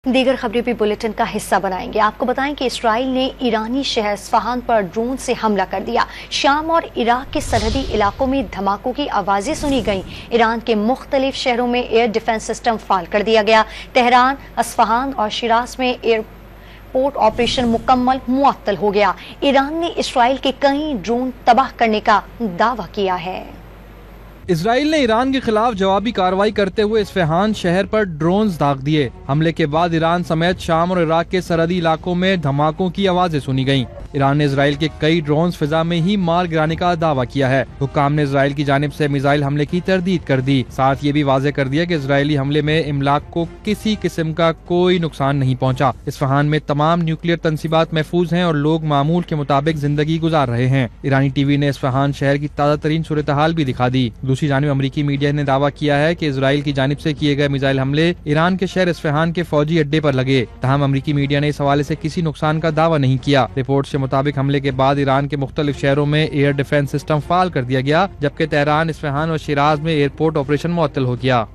دیگر خبریں بھی بلیٹن کا حصہ بنائیں گے۔ آپ کو بتائیں کہ اسرائیل نے ایرانی شہر اصفہان پر ڈرون سے حملہ کر دیا۔ شام اور عراق کے سرحدی علاقوں میں دھماکوں کی آوازیں سنی گئیں۔ ایران کے مختلف شہروں میں ایئر ڈیفنس سسٹم فعال کر دیا گیا۔ تہران، اصفہان اور شیراز میں ایئرپورٹ آپریشن مکمل معطل ہو گیا۔ ایران نے اسرائیل کے کئی ڈرون تباہ کرنے کا دعویٰ کیا ہے۔ اسرائیل نے ایران کے خلاف جوابی کارروائی کرتے ہوئے اصفہان شہر پر ڈرونز داغ دیے۔ حملے کے بعد ایران سمیت شام اور عراق کے سرحدی علاقوں میں دھماکوں کی آوازیں سنی گئیں۔ ایران نے اسرائیل کے کئی ڈرونز فضا میں ہی مار گرانے کا دعویٰ کیا ہے۔ حکام نے اسرائیل کی جانب سے میزائل حملے کی تردید کر دی۔ ساتھ یہ بھی واضح کر دیا کہ اسرائیلی حملے میں املاک کو کسی قسم کا کوئی نقصان نہیں پہنچا۔ اصفہان میں تمام نیوکلیئر تنصیبات محفوظ ہیں اور لوگ معمول کے مطابق زندگی گزار رہے ہیں۔ ایرانی ٹی وی نے اصفہان شہر کی تازہ ترین صورتحال بھی دکھا دی۔ دوسری جانب امریکی میڈیا نے دعویٰ کیا ہے کہ اسرائیل کی جانب سے کیے گئے میزائل حملے ایران کے شہر اصفہان کے فوجی اڈے پر لگے۔ تاہم امریکی میڈیا نے اس حوالے سے کسی نقصان کا دعویٰ نہیں کیا۔ رپورٹ کے مطابق حملے کے بعد ایران کے مختلف شہروں میں ایئر ڈیفنس سسٹم فعال کر دیا گیا، جبکہ تہران، اصفہان اور شیراز میں ایئرپورٹ آپریشن معطل ہو گیا۔